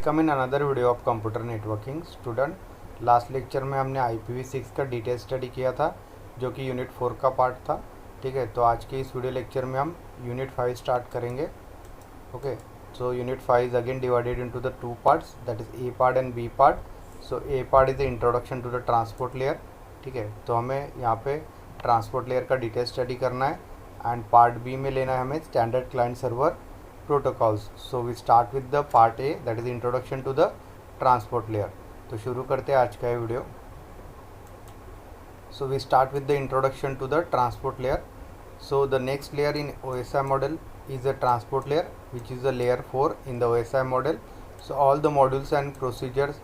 Welcome in another video of computer networking student. Last lecture में हमने IPv6 का detail study किया था जो कि यूनिट 4 का पार्ट था। ठीक है, तो आज के इस वीडियो लेक्चर में हम यूनिट 5 स्टार्ट करेंगे। Okay, so unit 5 is again divided into the two parts, that is A part and B part. So A part is the introduction to the transport layer. ठीक है, तो हमें यहाँ पे transport layer का detail study करना है and part B में लेना है हमें standard client server protocols. So we start with the part A, that is introduction to the transport layer. तो शुरू करते हैं आज का ये video. So we start with the introduction to the transport layer. So the next layer in OSI model is the transport layer, which is the layer 4 in the OSI model. So all the modules and procedures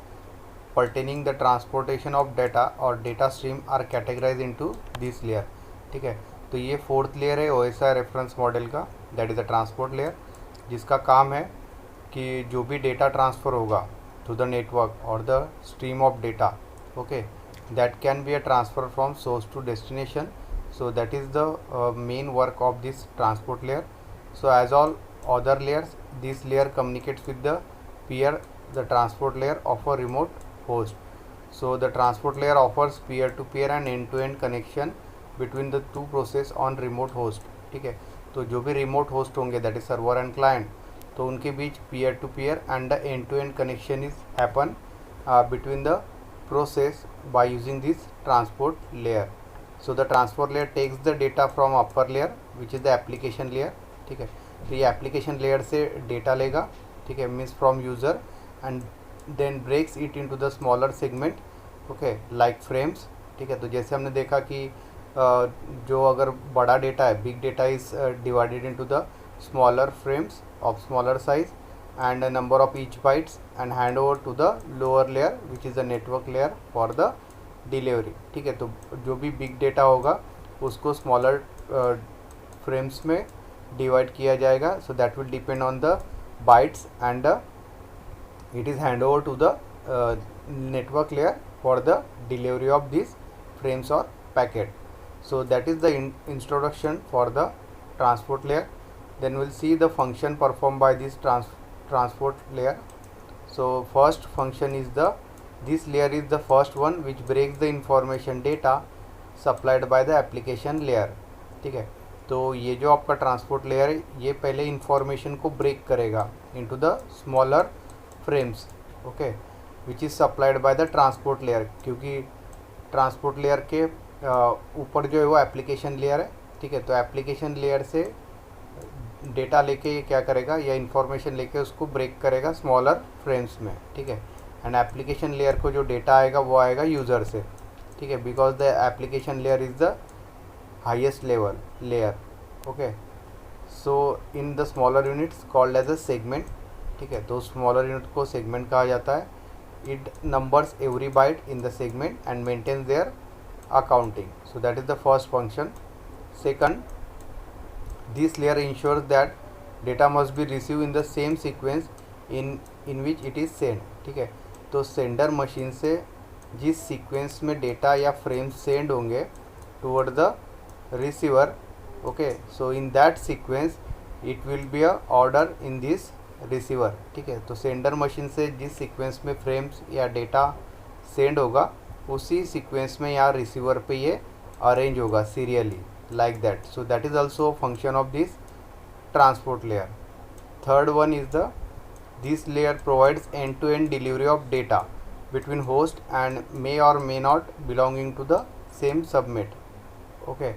pertaining the transportation of data or data stream are categorized into this layer. ठीक है, तो ये fourth layer है OSI reference model का, that is the transport layer, जिसका काम है कि जो भी डेटा ट्रांसफ़र होगा टू द नेटवर्क और the stream of data, okay, that can be a transfer from source to destination. So that is the main work of this transport layer. So as all other layers, this layer communicates with the peer, the transport layer of a remote host. So the transport layer offers peer to peer and end to end connection between the two process on remote host. ठीक है, तो जो भी remote host होंगे that is server and client, तो उनके बीच peer to peer and the end to end connection is happen between the process by using this transport layer. So the transport layer takes the data from upper layer which is the application layer. ठीक है, तो ये application layer से data लेगा, ठीक है, means from user, and then breaks it into the smaller segment, okay, like frames. ठीक है, तो जैसे हमने देखा कि जो अगर बड़ा डेटा है, big data is divided into the smaller frames of smaller size and number of each bytes and hand over to the lower layer which is the network layer for the delivery. ठीक है, तो जो भी big data होगा उसको smaller frames में divide किया जाएगा. So that will depend on the bytes and it is hand over to the network layer for the delivery of these frames or packet. So that is the introduction for the transport layer. Then we'll see the function performed by this transport layer. So first function is this layer is the first one which breaks the information data supplied by the application layer. ठीक है, तो ये जो आपका transport layer है ये पहले information को ब्रेक करेगा into the smaller frames, okay, which is supplied by the transport layer, क्योंकि ट्रांसपोर्ट लेयर के ऊपर जो है वो एप्लीकेशन लेयर है. ठीक है, तो एप्लीकेशन लेयर से डेटा लेके ये क्या करेगा, या इन्फॉर्मेशन लेके उसको ब्रेक करेगा स्मॉलर फ्रेम्स में. ठीक है, एंड एप्लीकेशन लेयर को जो डेटा आएगा वो आएगा यूज़र से. ठीक है, because the application layer is the highest level layer. Okay, so in the smaller units called as a segment. ठीक है, तो स्मॉलर यूनिट को सेगमेंट कहा जाता है. It numbers every byte in the segment and maintains their accounting. So that is the first function. Second, this layer ensures that data must be received in the same sequence in which it is sent. ठीक है, तो sender machine से जिस sequence में data या frame send होंगे toward the receiver, okay, so in that sequence it will be a order in this receiver. ठीक है, तो सेंडर मशीन से जिस सीक्वेंस में फ्रेम्स या डेटा सेंड होगा उसी सीक्वेंस में यहाँ रिसीवर पे ये अरेंज होगा serially, like that. So that is also function of this transport layer. Third one is this layer provides end to end delivery of data between host and may or may not belonging to the same subnet. Okay,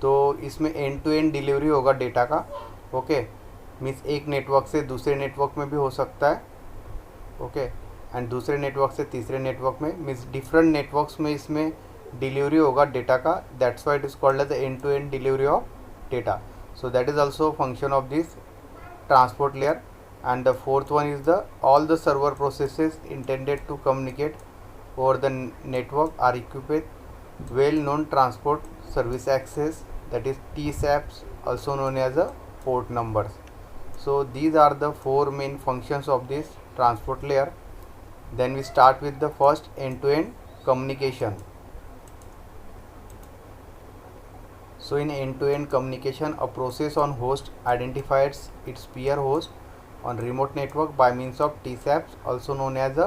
तो इसमें end to end delivery होगा data का. Okay, means एक network से दूसरे network में भी हो सकता है, ओके, एंड दूसरे नेटवर्क से तीसरे नेटवर्क में, मीन्स डिफरेंट नेटवर्क्स में इसमें डिलीवरी होगा डेटा का. That's why it is called as the end to end delivery of data. So that is also function of this transport layer. And the fourth one is the all the server processes intended to communicate over the network are equipped with well known transport service access, that is TSAPs, also known as a port numbers. So these are the four main functions of this transport layer. Then we start with the first end-to-end communication. So in end-to-end communication, a process on host identifies its peer host on remote network by means of TSAPs also known as a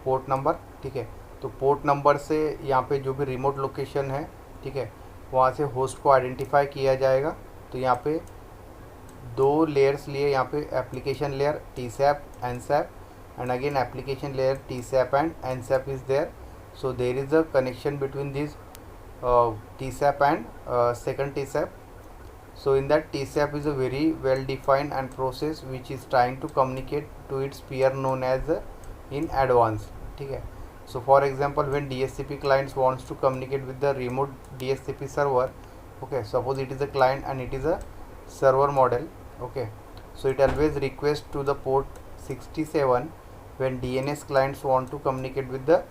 port number. ठीक है, तो port number से यहाँ पे जो भी remote location है, ठीक है, वहाँ से होस्ट को आइडेंटिफाई किया जाएगा। तो यहाँ पे दो लेयर्स लिए, यहाँ पे application layer TSAP NSAP and again application layer TSAP and NSAP is there. So there is a connection between these TSAP and second TSAP. So in that TSAP is a very well defined and process which is trying to communicate to its peer known as in advance. ठीक है, so for example when DHCP clients wants to communicate with the remote DHCP server, okay, suppose it is a client and it is a server model, okay, so it always requests to the port 67 when DNS clients want to communicate with the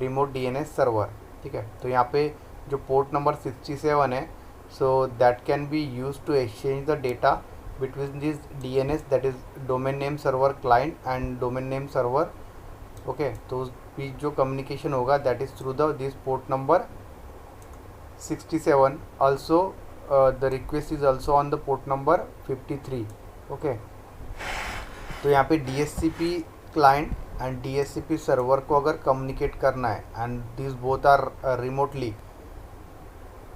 remote DNS server। ठीक है, तो यहाँ पे जो port number 67 है, so that can be used to exchange the data between this DNS, that is domain name server client and domain name server। Okay, तो उस बीच जो कम्युनिकेशन होगा that is through the this port number 67। Also the request is also on the port number 53। Okay, तो यहाँ पे DHCP client and DHCP server को अगर कम्युनिकेट करना है and this both are remotely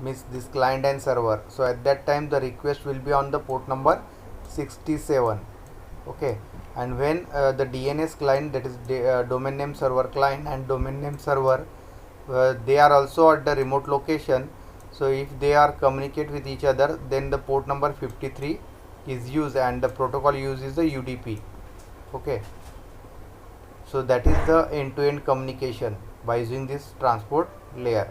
means this client and server, so at that time the request will be on the port number 67। okay, and when the DNS client, that is domain name server client and domain name server, they are also at the remote location, so if they are communicate with each other then the port number 53 is used and the protocol used is the UDP। okay, so that is the end-to-end communication by using this transport layer।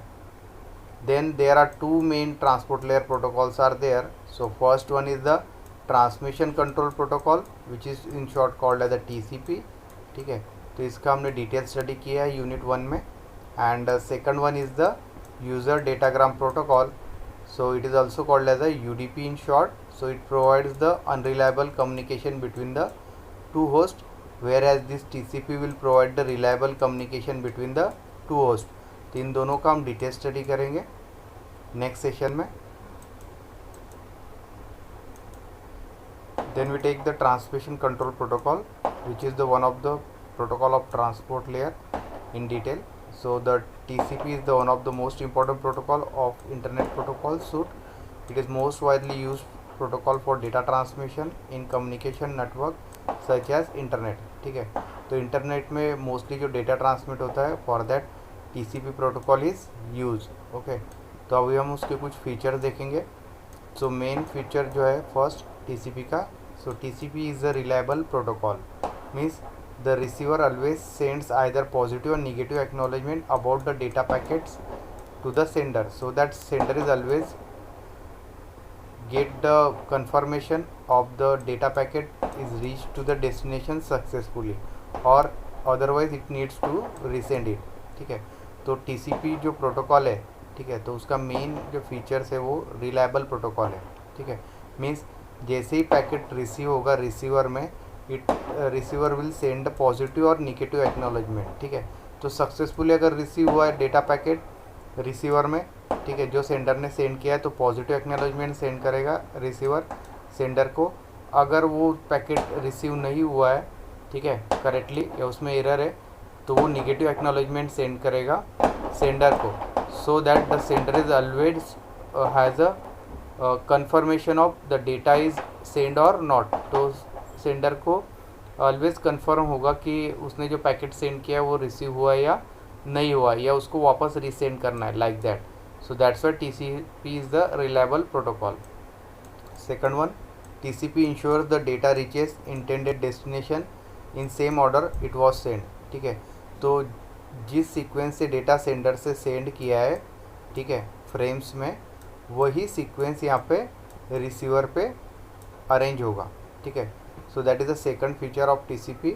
Then there are two main transport layer protocols are there। so first one is the transmission control protocol which is in short called as the TCP। ठीक है, तो इसका हमने detail study किया है unit 1 में। And second one is the user datagram protocol, so it is also called as a UDP in short. So it provides the unreliable communication between the two host, whereas this TCP will provide the reliable communication between the two host. तो इन दोनों का हम detail study करेंगे next session में। Then we take the transmission control protocol, which is the one of the protocol of transport layer in detail। so the TCP is the one of the most important protocol of internet protocol suite। it is most widely used protocol for data transmission in communication network such as internet। ठीक है, तो internet में mostly जो data transmit होता है for that TCP protocol is use. Okay, तो अभी हम उसके कुछ फीचर देखेंगे। सो मेन फीचर जो है फर्स्ट TCP का, so TCP is a reliable protocol, means the receiver always sends either positive or negative acknowledgement about the data packets to the sender, so that sender is always get the confirmation of the data packet is reached to the destination successfully or otherwise it needs to resend it। ठीक है, तो TCP जो protocol है, ठीक है, तो उसका main जो फीचर्स है वो रिलायबल प्रोटोकॉल है। ठीक है, मीन्स जैसे ही पैकेट रिसीव होगा रिसीवर में, रिसीवर विल सेंड पॉजिटिव और निगेटिव एक्नॉलेजमेंट। ठीक है, तो सक्सेसफुली अगर रिसीव हुआ है डेटा पैकेट रिसीवर में, ठीक है, जो सेंडर ने सेंड किया है तो पॉजिटिव एक्नॉलेजमेंट सेंड करेगा रिसीवर सेंडर को। अगर वो पैकेट रिसीव नहीं हुआ है, ठीक है, करेक्टली या उसमें एरर है, तो वो निगेटिव एक्नॉलेजमेंट सेंड करेगा सेंडर को, so that the sender is always has a confirmation of the data is send और नॉट। तो सेंडर को ऑलवेज कंफर्म होगा कि उसने जो पैकेट सेंड किया है वो रिसीव हुआ है या नहीं हुआ है, या उसको वापस रीसेंड करना है, like that. So that's why TCP is the reliable protocol. Second one, TCP ensures the data reaches intended destination in same order it was send. ठीक है, तो जिस सीक्वेंस से डेटा सेंडर से सेंड किया है, ठीक है, फ्रेम्स में, वही सीक्वेंस यहाँ पे रिसीवर पे अरेंज होगा। ठीक है, so that is the second feature of TCP।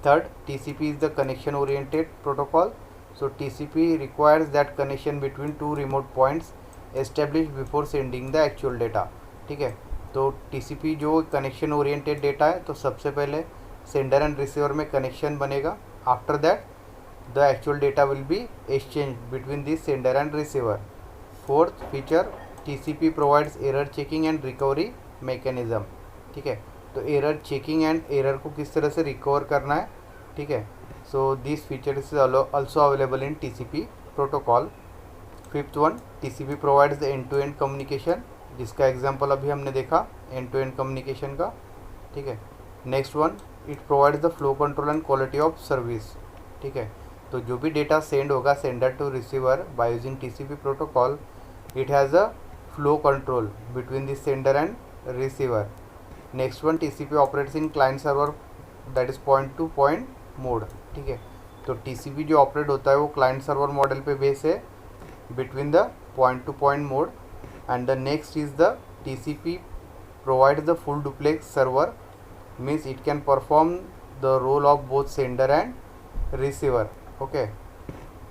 Third, TCP is the connection oriented protocol. So TCP requires that connection between two remote points establish before sending the actual data. ठीक है, तो TCP जो connection oriented data है, तो सबसे पहले sender and receiver में connection बनेगा, after that the actual data will be exchange between this sender and receiver. Fourth feature, TCP provides error checking and recovery mechanism. ठीक है, तो एरर चेकिंग एंड एरर को किस तरह से रिकवर करना है, ठीक है। So this feature is also available in TCP protocol. Fifth one, TCP provides the end to end communication, जिसका एग्जांपल अभी हमने देखा एंड टू एंड कम्युनिकेशन का, ठीक है। Next one, it provides the flow control and quality of service, ठीक है। तो जो भी डेटा सेंड होगा sender to receiver by using TCP protocol, it has a flow control between the sender and receiver. Next one, TCP operates in client server that is point to point mode, ठीक है। तो TCP जो operate होता है वो client server model पे base है between the point to point mode. And the next is the TCP provides the full duplex server, means it can perform the role of both sender and receiver, okay।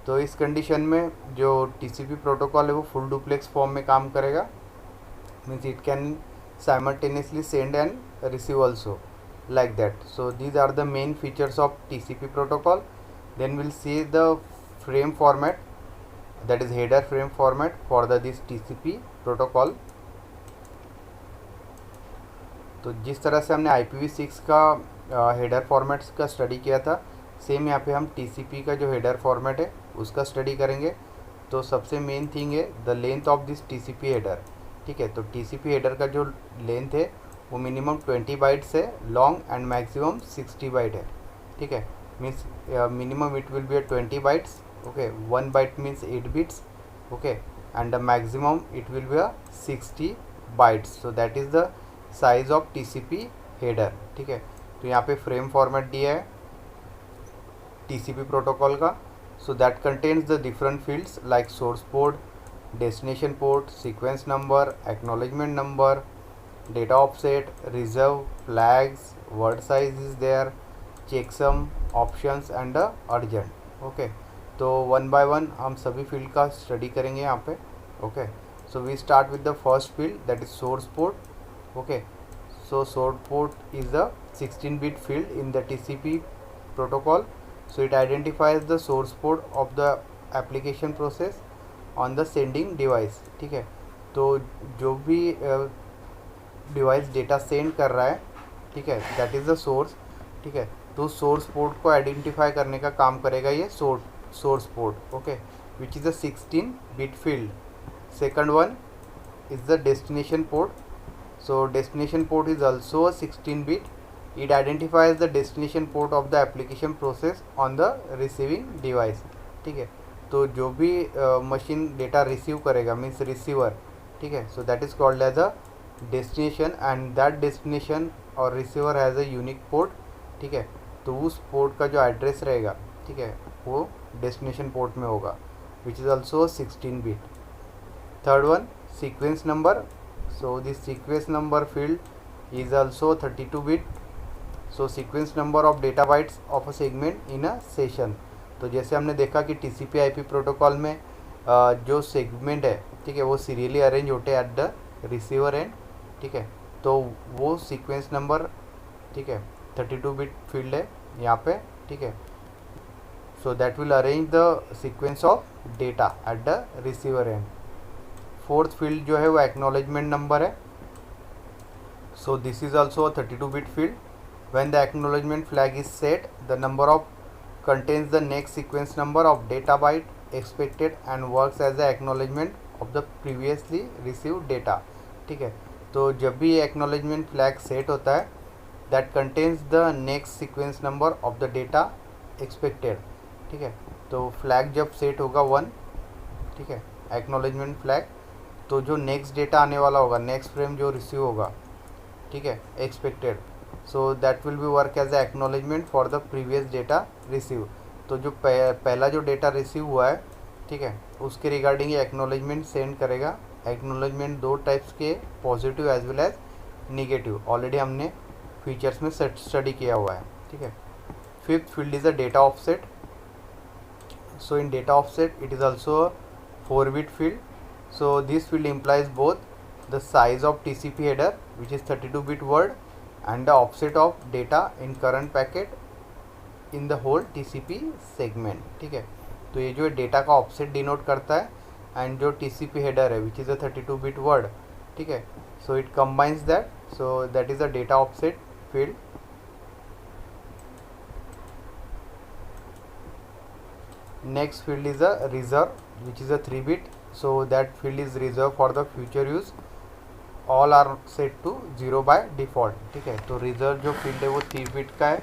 तो इस condition में जो TCP protocol है वो full duplex form में काम करेगा, means it can simultaneously send and receive also, like that। So these are the main features of TCP protocol. Then we'll see the frame format, that is header frame format for this TCP protocol। तो जिस तरह से हमने IPv6 का header formats का study किया था, same यहाँ पे हम TCP का जो हेडर फॉर्मेट है उसका स्टडी करेंगे। तो सबसे मेन थिंग है the length of this TCP header, ठीक है। तो TCP हेडर का जो लेंथ है वो मिनिमम 20 बाइट्स है लॉन्ग एंड मैक्सिमम 60 बाइट है, ठीक है। Means minimum it will be 20 bytes, okay, 1 byte means 8 bits, okay, and the maximum it will be a 60 bytes। so that is the size of TCP header, ठीक है। तो यहाँ पे frame format दिया है TCP प्रोटोकॉल का। so that contains the different fields like source port, destination port, sequence number, acknowledgement number, data offset, reserve, flags, word size is there, checksum, options and urgent, okay। तो one by one हम सभी field का study करेंगे यहाँ पे, okay. So we start with the first field that is source port, okay. So source port is the 16 bit field in the TCP protocol. So it identifies the source port of the application process on the sending device, ठीक है। तो जो भी device data send कर रहा है, ठीक है, दैट इज़ द सोर्स, ठीक है। तो सोर्स पोर्ट को आइडेंटिफाई करने का काम करेगा ये source port, okay, which is a 16 bit field। second one is the destination port। so destination port is also a 16 bit। it identifies the destination port of the application process on the receiving device, ठीक है। तो जो भी machine data receive करेगा means receiver, ठीक है। So that is called as a destination and that destination or receiver has a unique port, ठीक है। तो उस पोर्ट का जो एड्रेस रहेगा, ठीक है, वो डेस्टिनेशन पोर्ट में होगा, which is also 16 bit. Third one, sequence number. So this sequence number field is also 32 bit. So sequence number of data bytes of a segment in a session. तो जैसे हमने देखा कि TCP IP प्रोटोकॉल में जो segment है, ठीक है, वो सीरियली अरेंज होते हैं एट द रिसीवर एंड, ठीक है। तो वो सीक्वेंस नंबर, ठीक है, 32 बिट फील्ड है यहाँ पे, ठीक है। so that will arrange the sequence of data at the receiver end। Fourth field जो है वो acknowledgement number है। so this is also a 32 bit field। when the acknowledgement flag is set, the number of contains the next sequence number of data byte expected and works as the acknowledgement of the previously received data, ठीक है। तो जब भी acknowledgement flag set होता है, that contains the next sequence number of the data expected, ठीक है। तो फ्लैग जब सेट होगा 1, ठीक है, एक्नॉलेजमेंट फ्लैग, तो जो नेक्स्ट डेटा आने वाला होगा, नेक्स्ट फ्रेम जो रिसीव होगा, ठीक है, expected, so that will be work as a acknowledgement for the previous data receive. तो जो पहला जो डेटा रिसीव हुआ है, ठीक है, उसके रिगार्डिंग ये एक्नॉलेजमेंट सेंड करेगा। एक्नॉलेजमेंट दो टाइप्स के, positive as well as negative, already हमने फीचर्स में स्टडी किया हुआ है, ठीक है। Fifth field is a data offset. So in data offset it is also a 4-bit field। so this field implies both the size of TCP header which is 32-bit word and the offset of data in current packet in the whole TCP segment, ठीक है। तो ये जो data का offset denote करता है and जो TCP header है which is a 32-bit word, ठीक है। so it combines that, so that is a data offset field. Next field is a reserve, which is a 3-bit, so that field is reserved for the future use. All are set to 0 by default. ठीक है, तो reserve जो field है वो 3 bit का है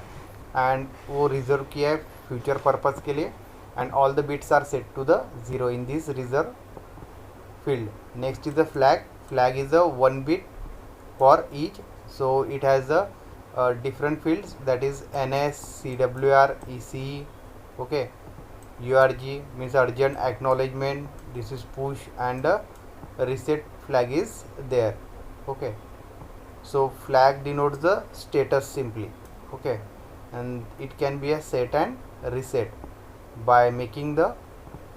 and वो reserve किया है फ्यूचर पर्पज़ के लिए and all the bits are set to the 0 in this reserve field. Next is the flag. Flag is a 1 bit for each, so it has a different fields, that is NS, CWR, EC. okay, URG means urgent acknowledgement, this is push, and reset flag is there. Okay, so flag denotes the status simply. Okay, and it can be a set and reset by making the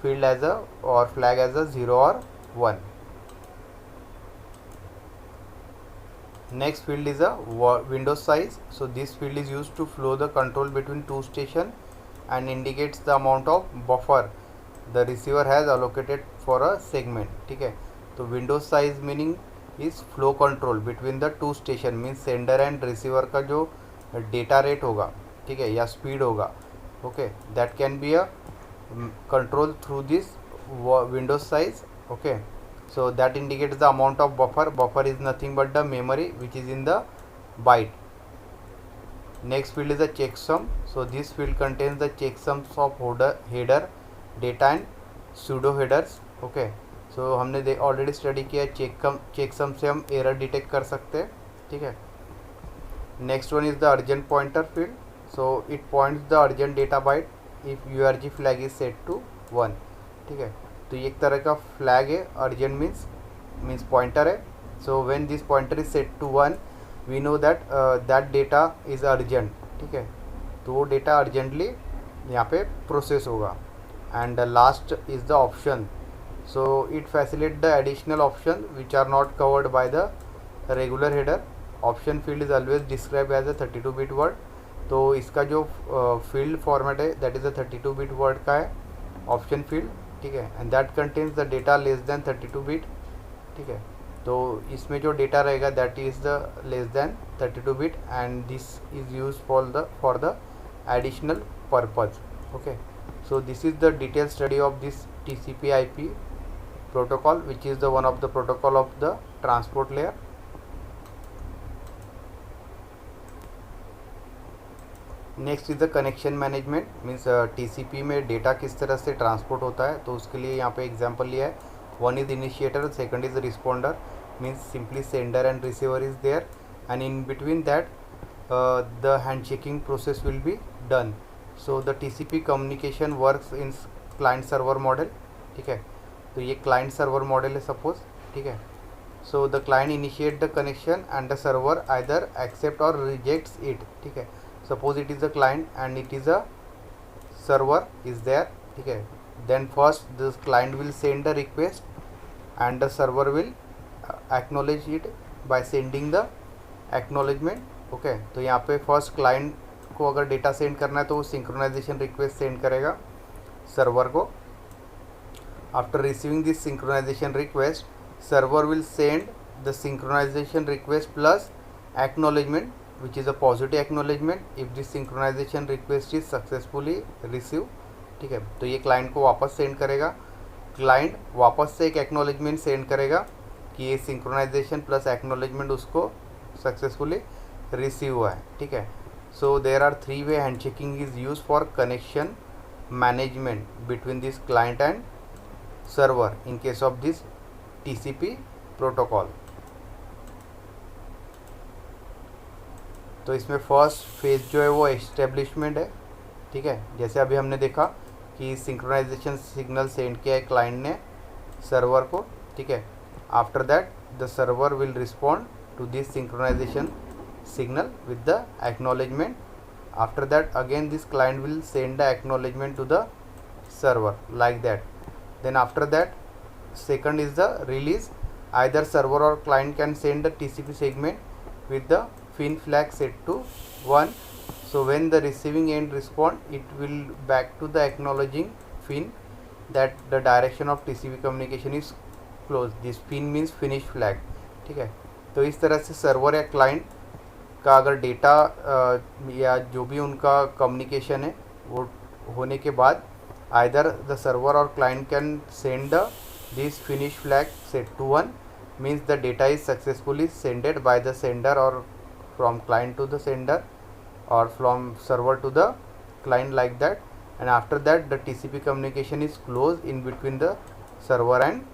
field as a or flag as a 0 or 1. Next field is a window size. So this field is used to flow the control between two station and indicates the amount of buffer the receiver has allocated for a segment. ठीक है, तो window size meaning is flow control between the to station, means sender and receiver का जो data rate होगा, ठीक है, या speed होगा. Okay, that can be a control through this window size. Okay, so that indicates the amount of buffer. Buffer is nothing but the memory which is in the byte. Next field is a checksum. So this field contains the checksums of header, data and pseudo headers. Okay, so हमने already study किया है checksum से हम error detect कर सकते हैं. ठीक है. Next one is the urgent pointer field. So it points the urgent data byte if URG flag is set to 1. ठीक है, तो ये एक तरह का फ्लैग है. अर्जेंट मीन्स पॉइंटर है. So when this pointer is set to 1 we know that that data is urgent. ठीक है, तो वो डेटा अर्जेंटली यहाँ पे प्रोसेस होगा. And last is the option. So it facilitate the additional option which are not covered by the regular header. Option field is always describe as a 32-bit word. तो इसका जो field format है that is a 32-bit word का है option field. ठीक है, and that contains the data less than 32-bit. ठीक है, तो इसमें जो डेटा रहेगा that is the less than 32-bit and this is use for the additional purpose. Okay, so this is the detail study of this TCP/IP protocol, which is the one of the protocol of the transport layer. Next is the connection management. Means TCP में data किस तरह से transport होता है, तो उसके लिए यहाँ पे एग्जांपल लिया है. One is initiator, second is responder. Means simply sender and receiver is there and in between that the handshaking process will be done. So the TCP communication works in client server model. ठीक है, तो ये client server model है suppose. ठीक है, so the client initiate the connection and the server either accept और rejects it. ठीक है, suppose it is a client and it is a server is there. ठीक है, then first this client will send the request and the server will acknowledge it by sending the acknowledgement. okay, तो यहाँ पे first client को अगर data send करना है तो वो सिंक्रोनाइजेशन रिक्वेस्ट सेंड करेगा सर्वर को. After receiving this synchronization request server will send the synchronization request plus acknowledgement which is a positive acknowledgement if this synchronization request is successfully received. ठीक है, तो ये क्लाइंट को वापस सेंड करेगा. Client वापस से एक एक्नॉलेजमेंट सेंड करेगा कि ये सिंक्रोनाइजेशन प्लस एक्नॉलेजमेंट उसको सक्सेसफुली रिसीव हुआ है. ठीक है, so there are 3-way handshaking is use for connection management between this client and server in case of this TCP protocol. तो इसमें फर्स्ट फेज जो है वो एस्टेब्लिशमेंट है. ठीक है, जैसे अभी हमने देखा कि सिंक्रोनाइजेशन सिग्नल सेंड किया है क्लाइंट ने सर्वर को. ठीक है, after that the server will respond to this synchronization signal with the acknowledgement. After that again this client will send the acknowledgement to the server like that. Then after that second is the release. Either server or client can send the TCP segment with the fin flag set to 1. So when the receiving end respond it will back to the acknowledging fin that the direction of TCP communication is closed. This fin means finish flag. ठीक है, तो इस तरह से server या client का अगर data या जो भी उनका कम्युनिकेशन है वो होने के बाद either the server or client can send this finish flag set to 1, means the data is successfully sended by the sender or from client to the sender or from server to the client, like that. And after that the TCP communication is closed in between the server and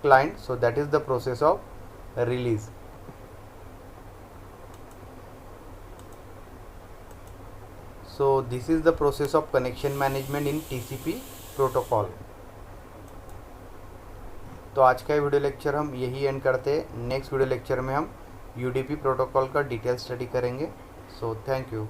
client. So that is the process of release. So this is the process of connection management in TCP protocol. तो आज का video lecture हम यही and करते हैं. Next video lecture में हम UDP protocol का डिटेल स्टडी करेंगे. So thank you.